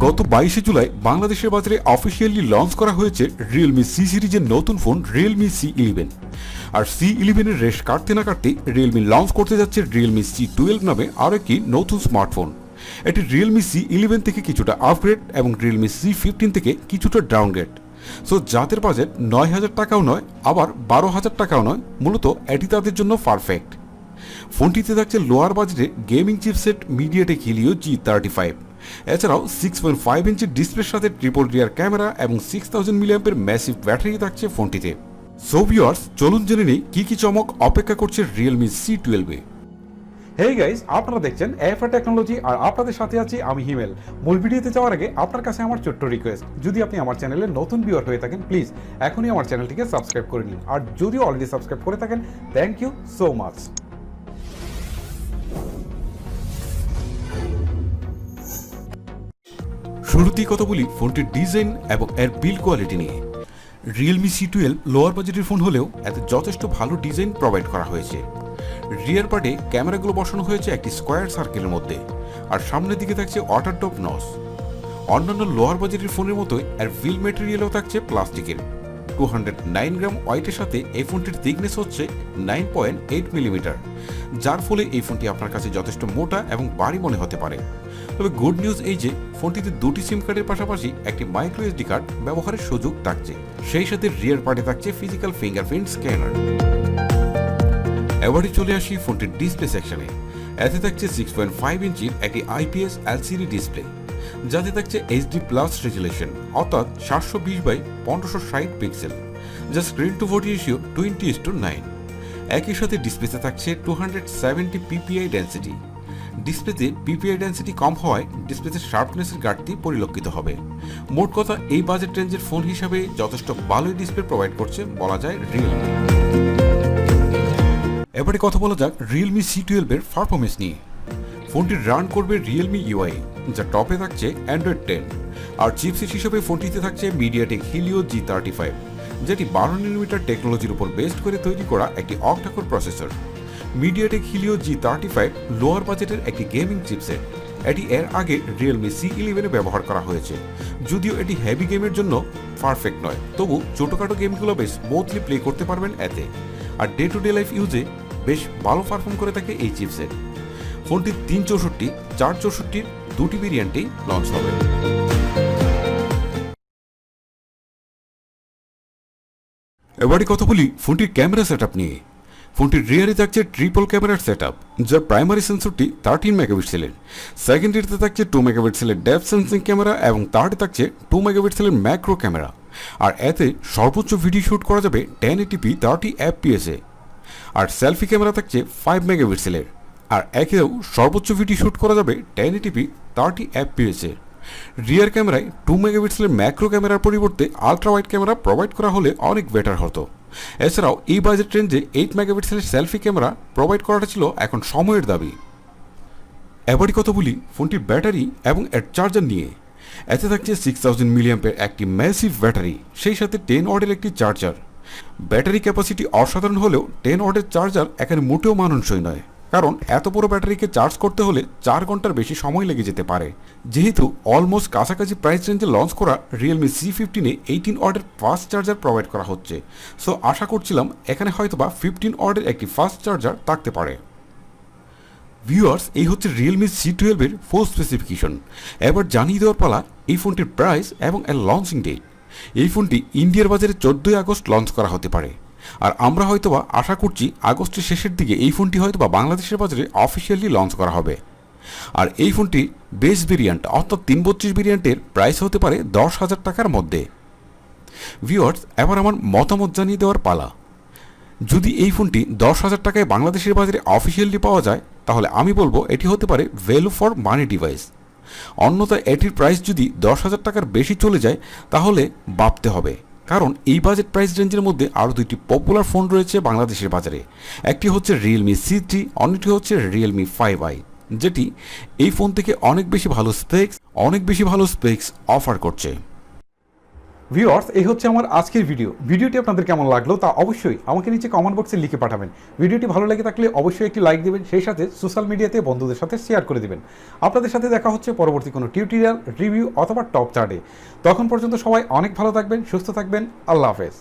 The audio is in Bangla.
গত 22 জুলাই বাংলাদেশের বাজারে অফিসিয়ালি লঞ্চ করা হয়েছে Realme C সিরিজের নতুন ফোন Realme C11। আর C11 এর রেশ কাটতে না কাটতে Realme লঞ্চ করতে যাচ্ছে Realme C12 নামে আরও একটি নতুন স্মার্টফোন। এটি Realme C11 থেকে কিছুটা আপগ্রেড এবং Realme C15 থেকে কিছুটা ডাউনগ্রেড। সো যাদের বাজেট 9,000 টাকাও নয়, আবার 12,000 টাকাও নয়, মূলত এটি তাদের জন্য পারফেক্ট। ফোনটিতে থাকছে লোয়ার বাজেটে gaming chipset MediaTek Helio G35। এছাড়াও 6.5 ইঞ্চি ডিসপ্লের সাথে ট্রিপল রিয়ার ক্যামেরা এবং 6000 mAh ম্যাসিভ ব্যাটারি থাকছে ফোনটিতে। সো ভিউয়ার্স, চলুন জেনে নিই কি চমক অপেক্ষা করছে Realme C12 এ। হেই গাইস, আপনারা দেখছেন AFR Technology আর আপনাদের সাথে আছি আমি হিমেল। মূল ভিডিওতে যাওয়ার আগে আপনার কাছে আমার ছোট্ট রিকোয়েস্ট, যদি আপনি আমার চ্যানেলে নতুন ভিউয়ার হয়ে থাকেন প্লিজ এখনই আমার চ্যানেলটিকে সাবস্ক্রাইব করে নিন, আর যদিও অলরেডি সাবস্ক্রাইব করে থাকেন থ্যাংক ইউ সো মাচ। শুরুতেই কথা বলি ফোনটির ডিজাইন এবং এর বিল্ড কোয়ালিটি নিয়ে। Realme C12 লোয়ার বাজেটের ফোন হলেও এতে যথেষ্ট ভালো ডিজাইন প্রোভাইড করা হয়েছে। রিয়ার পার্টে ক্যামেরাগুলো বসানো হয়েছে একটি স্কোয়ার সার্কেলের মধ্যে, আর সামনের দিকে থাকছে ওয়াটার টপ নস। অন্যান্য লোয়ার বাজেটের ফোনের মতোই এর ফিল ম্যাটেরিয়ালও থাকছে প্লাস্টিকের। 209 গ্রাম ওয়েটের সাথে এই ফোনটির থিকনেস হচ্ছে 9.8 মিলিমিটার, যার ফলে এই ফোনটি আপনার কাছে যথেষ্ট মোটা এবং ভারী মনে হতে পারে। তবে গুড নিউজ এই যে ফোনটিতে দুটি সিম কার্ডের পাশাপাশি একটি মাইক্রো এসডি কার্ড ব্যবহারের সুযোগ থাকছে। সেই সাথে রিয়ার পার্টে থাকছে ফিজিক্যাল ফিঙ্গারপ্রিন্ট স্ক্যানার। এবারে চলে আসি ফোনটির ডিসপ্লে সেকশনে। এতে থাকছে 6.5 ইঞ্চির একটি IPS LCD ডিসপ্লে, যাতে থাকছে HD প্লাস রেজুলেশন অর্থাৎ 720x1560 পিক্সেল, যা স্ক্রিন টু বডি রেশিও 20:9। একই সাথে ডিসপ্লেতে থাকছে 270 PPI ডেন্সিটি। ডিসপ্লেতে PPI ডেন্সিটি কম হওয়ায় ডিসপ্লেতে শার্পনেসের ঘাটতি পরিলক্ষিত হবে। মোট কথা, এই বাজেট রেঞ্জের ফোন হিসাবে যথেষ্ট ভালোই ডিসপ্লে প্রোভাইড করছে বলা যায় Realme। এবারে কথা বলা যাক Realme C12 এর পারফরমেন্স নিয়ে। ফোনটি রান করবে Realme UI, যা টপে থাকছে Android 10, আর চিপসেট হিসেবে ফোনটিতে থাকছে MediaTek Helio G35, যেটি 12nm টেকনোলজির উপর বেসড করে তৈরি করা একটি octa-core processor. MediaTek Helio G35 lower বাজেটের একটি গেমিং চিপসেট। এটি এর আগে Realme C11 এ ব্যবহার করা হয়েছে। যদিও এটি হেভি গেমের জন্য পারফেক্ট নয়, তবু ছোটখাটো গেমগুলো বেশ স্মুথলি প্লে করতে পারবেন এতে। আর ডে টু ডে লাইফ ইউজে বেশ ভালো পারফর্ম করে থাকে এই চিপসেট। ফোনটি 364, 464 দুটি ভেরিয়েন্টেই লঞ্চ হবে। এবারে কথা বলি ফোনটির ক্যামেরা সেটআপ নিয়ে। ফোনটির রিয়ারে থাকছে ট্রিপল ক্যামেরার সেটআপ, যার প্রাইমারি সেন্সরটি 13 মেগাপিক্সেলের, সেকেন্ডারিতে থাকছে 2 মেগাপিক্সেলের ডেপথ সেন্সিং ক্যামেরা এবং থার্ডে থাকছে 2 মেগাপিক্সেলের ম্যাক্রো ক্যামেরা। আর এতে সর্বোচ্চ ভিডিও শুট করা যাবে 1080p 30 fps এ। আর সেলফি ক্যামেরা থাকছে 5 মেগাপিক্সেলের, আর একেও সর্বোচ্চ ভিডিও শুট করা যাবে 1080p 30 fps এ। রিয়ার ক্যামেরায় 2 মেগাপিক্সেলের ম্যাক্রো ক্যামেরার পরিবর্তে আলট্রা ওয়াইড ক্যামেরা প্রোভাইড করা হলে অনেক বেটার হতো। এছাড়াও এই বাজেট রেঞ্জে 8 মেগাপিক্সেলের সেলফি ক্যামেরা প্রোভাইড করাটা ছিল এখন সময়ের দাবি। এবারই কথা বলি ফোনটির ব্যাটারি এবং এর চার্জার নিয়ে। এতে থাকছে 6000 mAh একটি ম্যাসিভ ব্যাটারি, সেই সাথে 10 ওয়াটের একটি চার্জার। ব্যাটারি ক্যাপাসিটি অসাধারণ হলেও 10 ওয়াটের চার্জার এখানে মোটেও মানানসই নয়, কারণ এত বড় ব্যাটারিকে চার্জ করতে হলে 4 ঘন্টার বেশি সময় লেগে যেতে পারে। যেহেতু অলমোস্ট কাছাকাছি প্রাইস রেঞ্জে লঞ্চ করা Realme C15 18 ওয়াটের ফাস্ট চার্জার প্রোভাইড করা হচ্ছে, সো আশা করছিলাম এখানে হয়তোবা 15 ওয়াটের একটি ফাস্ট চার্জার থাকতে পারে। ভিউয়ার্স, এই হচ্ছে Realme C12 এর ফুল স্পেসিফিকেশন। এবার জানিয়ে দেওয়ার পালা এই ফোনটির প্রাইস এবং এর লঞ্চিং ডেট। এই ফোনটি ইন্ডিয়ার বাজারে 14 আগস্ট লঞ্চ করা হতে পারে, আর আমরা হয়তোবা আশা করছি আগস্টের শেষের দিকে এই ফোনটি হয়তোবা বাংলাদেশের বাজারে অফিসিয়ালি লঞ্চ করা হবে। আর এই ফোনটি বেস ভেরিয়েন্ট অর্থাৎ 332 ভেরিয়েন্টের প্রাইস হতে পারে 10,000 টাকার মধ্যে। ভিউয়ার্স, এবার আমার মতামত জানিয়ে দেওয়ার পালা। যদি এই ফোনটি 10,000 টাকায় বাংলাদেশের বাজারে অফিসিয়ালি পাওয়া যায়, তাহলে আমি বলবো এটি হতে পারে ভ্যালু ফর মানি ডিভাইস। অন্যথায় এটির প্রাইস যদি 10,000 টাকার বেশি চলে যায় তাহলে ভাবতে হবে, কারণ এই বাজেট প্রাইস রেঞ্জের মধ্যে আরও দুইটি পপুলার ফোন রয়েছে বাংলাদেশের বাজারে। একটি হচ্ছে Realme C3, অন্যটি হচ্ছে Realme 5i, যেটি এই ফোন থেকে অনেক বেশি ভালো স্পেক্স অফার করছে। ভিউয়ার্স, এই হচ্ছে আমার আজকের ভিডিওটি আপনাদের কেমন লাগলো তা অবশ্যই আমাকে নিচে কমেন্ট বক্সে লিখে পাঠাবেন। ভিডিওটি ভালো লেগে থাকলে অবশ্যই একটি লাইক দেবেন, সেই সাথে সোশ্যাল মিডিয়াতে বন্ধুদের সাথে শেয়ার করে দেবেন। আপনাদের সাথে দেখা হচ্ছে পরবর্তী কোনো টিউটোরিয়াল, রিভিউ অথবা টপ চার্টে। তখন পর্যন্ত সবাই অনেক ভালো থাকবেন, সুস্থ থাকবেন। আল্লাহ হাফেজ।